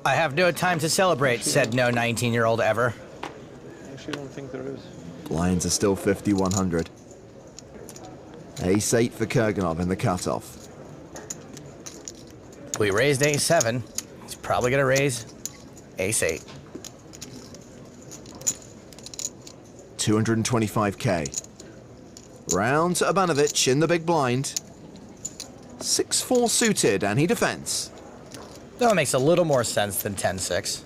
I have no time to celebrate, said no 19-year-old ever. I actually don't think there is. Blinds are still 50-100. Ace-8 for Kurganov in the cutoff. We raised ace-7. He's probably going to raise ace-8. 225k. Round to Urbanovich in the big blind. 6-4 suited, and he defends. That makes a little more sense than 10-6.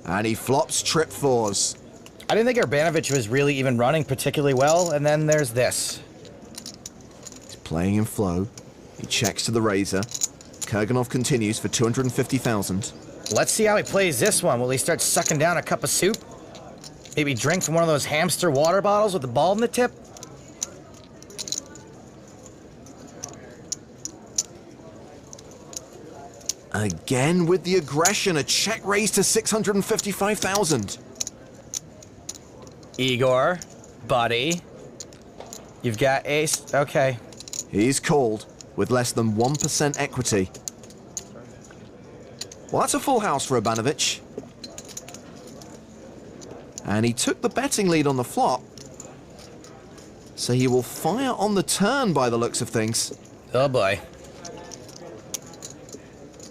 And he flops trip 4s. I didn't think Urbanovich was really even running particularly well, and then there's this. He's playing in flow. He checks to the razor. Kurganov continues for 250,000. Let's see how he plays this one. Will he start sucking down a cup of soup? Maybe drink from one of those hamster water bottles with the bulb in the tip? Again with the aggression, a check raise to 655,000. Igor, buddy, you've got ace. Okay. He's called with less than 1% equity. Well, that's a full house for Urbanovich. And he took the betting lead on the flop. So he will fire on the turn by the looks of things. Oh boy.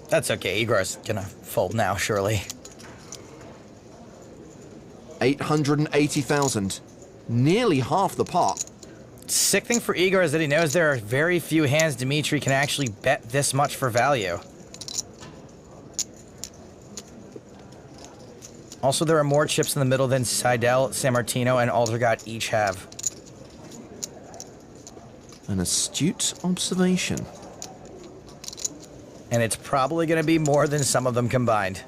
That's okay. Igor's gonna fold now, surely. 880,000. Nearly half the pot. Sick thing for Igor is that he knows there are very few hands Dmitry can actually bet this much for value. Also, there are more chips in the middle than Seidel, San Martino, and Aldergott each have. An astute observation. And it's probably going to be more than some of them combined.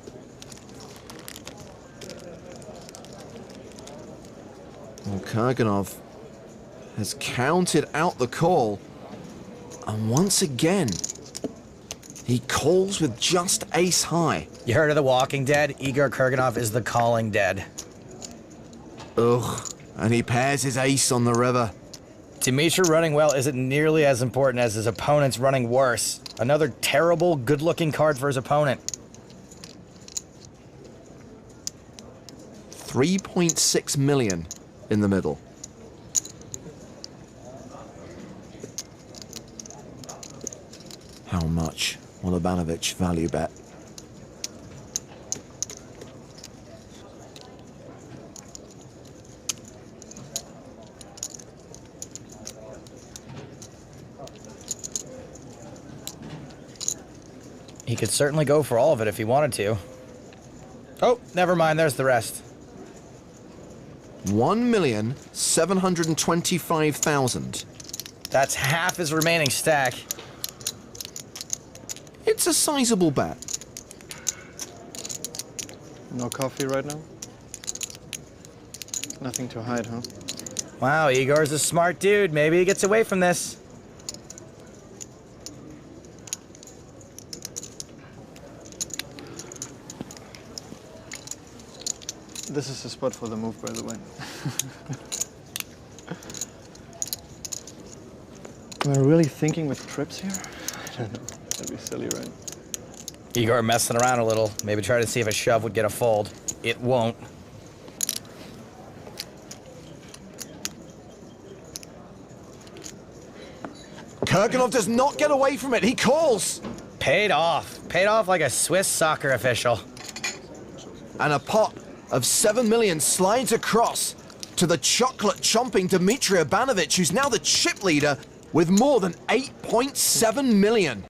Well, Kurganov has counted out the call. And once again, he calls with just ace high. You heard of The Walking Dead? Igor Kurganov is the calling dead. Ugh, and he pairs his ace on the river. Dmitry running well isn't nearly as important as his opponent's running worse. Another terrible, good-looking card for his opponent. 3.6 million in the middle. How much will Urbanovich value bet? He could certainly go for all of it if he wanted to. Oh, never mind, there's the rest. 1,725,000. That's half his remaining stack. It's a sizable bet. No coffee right now? Nothing to hide, huh? Wow, Igor's a smart dude. Maybe he gets away from this. This is the spot for the move, by the way. Am I really thinking with trips here? I don't know. That'd be silly, right? Igor messing around a little. Maybe try to see if a shove would get a fold. It won't. Kurganov does not get away from it. He calls. Paid off. Paid off like a Swiss soccer official. And a pot of 7 million slides across to the chocolate-chomping Dmitry Urbanovich, who's now the chip leader with more than 8.7 million.